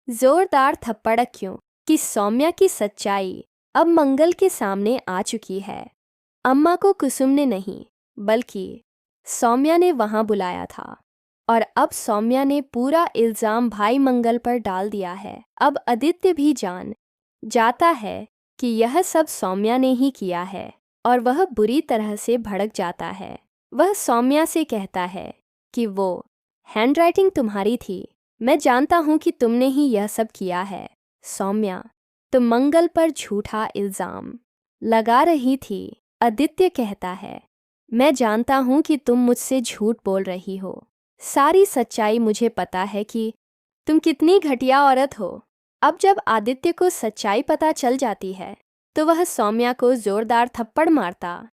जोरदार थप्पड़ क्यों कि सौम्या की सच्चाई अब मंगल के सामने आ चुकी है। अम्मा को कुसुम ने नहीं बल्कि सौम्या ने वहां बुलाया था और अब सौम्या ने पूरा इल्जाम भाई मंगल पर डाल दिया है। अब आदित्य भी जान जाता है कि यह सब सौम्या ने ही किया है और वह बुरी तरह से भड़क जाता है। वह सौम्या से कहता है कि वो हैंडराइटिंग तुम्हारी थी, मैं जानता हूं कि तुमने ही यह सब किया है। सौम्या तो मंगल पर झूठा इल्जाम लगा रही थी। आदित्य कहता है मैं जानता हूं कि तुम मुझसे झूठ बोल रही हो। सारी सच्चाई मुझे पता है कि तुम कितनी घटिया औरत हो। अब जब आदित्य को सच्चाई पता चल जाती है तो वह सौम्या को जोरदार थप्पड़ मारता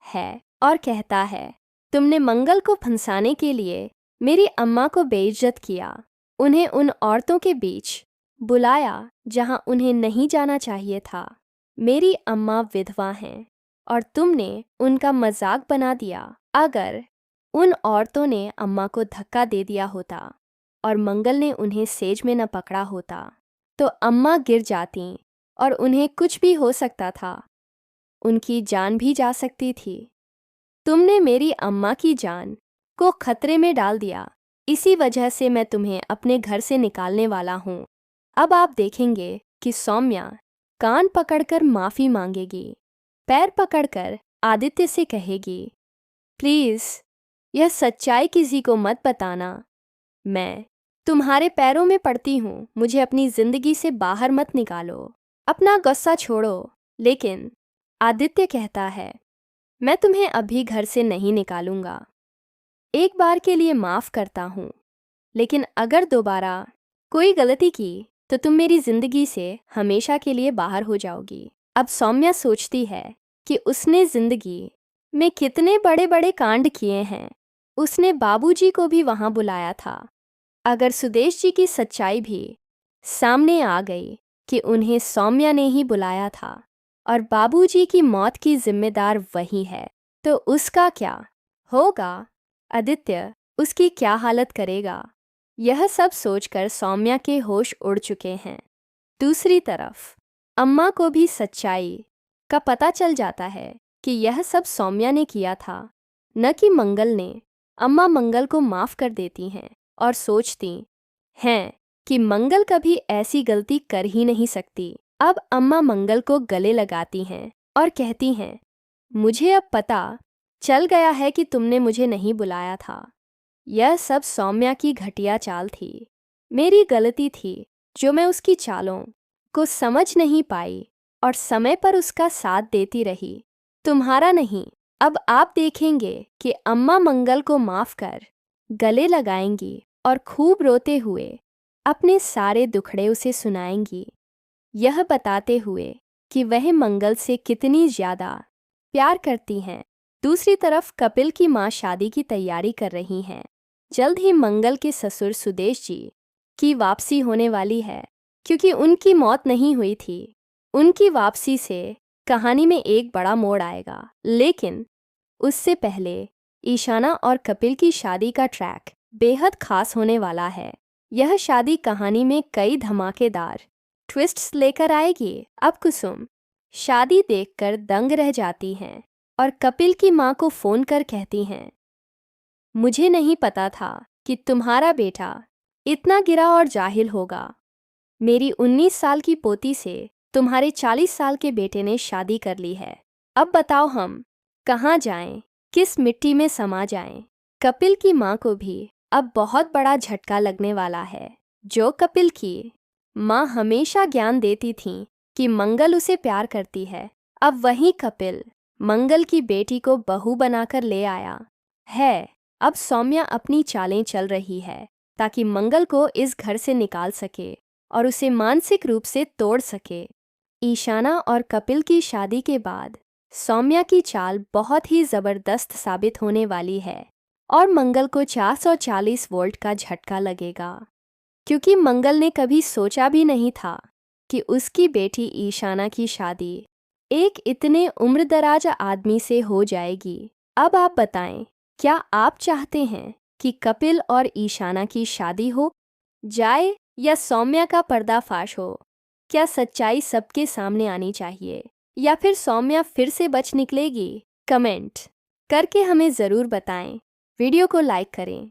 है और कहता है तुमने मंगल को फंसाने के लिए मेरी अम्मा को बेइज्जत किया, उन्हें उन औरतों के बीच बुलाया जहां उन्हें नहीं जाना चाहिए था। मेरी अम्मा विधवा हैं और तुमने उनका मजाक बना दिया। अगर उन औरतों ने अम्मा को धक्का दे दिया होता और मंगल ने उन्हें सेज में न पकड़ा होता तो अम्मा गिर जाती और उन्हें कुछ भी हो सकता था, उनकी जान भी जा सकती थी। तुमने मेरी अम्मा की जान को खतरे में डाल दिया, इसी वजह से मैं तुम्हें अपने घर से निकालने वाला हूँ। अब आप देखेंगे कि सौम्या कान पकड़कर माफ़ी मांगेगी, पैर पकड़कर आदित्य से कहेगी प्लीज़ यह सच्चाई किसी को मत बताना, मैं तुम्हारे पैरों में पड़ती हूँ, मुझे अपनी ज़िंदगी से बाहर मत निकालो, अपना गुस्सा छोड़ो। लेकिन आदित्य कहता है मैं तुम्हें अभी घर से नहीं निकालूंगा, एक बार के लिए माफ़ करता हूँ, लेकिन अगर दोबारा कोई गलती की तो तुम मेरी ज़िंदगी से हमेशा के लिए बाहर हो जाओगी। अब सौम्या सोचती है कि उसने ज़िंदगी में कितने बड़े बड़े कांड किए हैं। उसने बाबूजी को भी वहाँ बुलाया था। अगर सुदेश जी की सच्चाई भी सामने आ गई कि उन्हें सौम्या ने ही बुलाया था और बाबूजी की मौत की जिम्मेदार वही है, तो उसका क्या होगा? आदित्य उसकी क्या हालत करेगा? यह सब सोचकर सौम्या के होश उड़ चुके हैं। दूसरी तरफ अम्मा को भी सच्चाई का पता चल जाता है कि यह सब सौम्या ने किया था, न कि मंगल ने। अम्मा मंगल को माफ़ कर देती हैं और सोचती हैं कि मंगल कभी ऐसी गलती कर ही नहीं सकती। अब अम्मा मंगल को गले लगाती हैं और कहती हैं मुझे अब पता चल गया है कि तुमने मुझे नहीं बुलाया था। यह सब सौम्या की घटिया चाल थी, मेरी गलती थी जो मैं उसकी चालों को समझ नहीं पाई और समय पर उसका साथ देती रही, तुम्हारा नहीं। अब आप देखेंगे कि अम्मा मंगल को माफ़ कर गले लगाएंगी और खूब रोते हुए अपने सारे दुखड़े उसे सुनाएंगी, यह बताते हुए कि वह मंगल से कितनी ज़्यादा प्यार करती हैं। दूसरी तरफ कपिल की माँ शादी की तैयारी कर रही हैं। जल्द ही मंगल के ससुर सुदेश जी की वापसी होने वाली है, क्योंकि उनकी मौत नहीं हुई थी। उनकी वापसी से कहानी में एक बड़ा मोड़ आएगा, लेकिन उससे पहले ईशाना और कपिल की शादी का ट्रैक बेहद खास होने वाला है। यह शादी कहानी में कई धमाकेदार ट्विस्ट्स लेकर आएगी। अब कुसुम शादी देखकर दंग रह जाती हैं और कपिल की माँ को फ़ोन कर कहती हैं मुझे नहीं पता था कि तुम्हारा बेटा इतना गिरा और जाहिल होगा। मेरी 19 साल की पोती से तुम्हारे 40 साल के बेटे ने शादी कर ली है। अब बताओ हम कहाँ जाएं, किस मिट्टी में समा जाएं? कपिल की माँ को भी अब बहुत बड़ा झटका लगने वाला है। जो कपिल की माँ हमेशा ज्ञान देती थी कि मंगल उसे प्यार करती है, अब वही कपिल मंगल की बेटी को बहू बनाकर ले आया है। अब सौम्या अपनी चालें चल रही है ताकि मंगल को इस घर से निकाल सके और उसे मानसिक रूप से तोड़ सके। ईशाना और कपिल की शादी के बाद सौम्या की चाल बहुत ही ज़बरदस्त साबित होने वाली है और मंगल को 440 वोल्ट का झटका लगेगा, क्योंकि मंगल ने कभी सोचा भी नहीं था कि उसकी बेटी ईशाना की शादी एक इतने उम्रदराज आदमी से हो जाएगी। अब आप बताएं, क्या आप चाहते हैं कि कपिल और ईशाना की शादी हो जाए या सौम्या का पर्दाफाश हो? क्या सच्चाई सबके सामने आनी चाहिए या फिर सौम्या फिर से बच निकलेगी? कमेंट करके हमें ज़रूर बताएं। वीडियो को लाइक करें।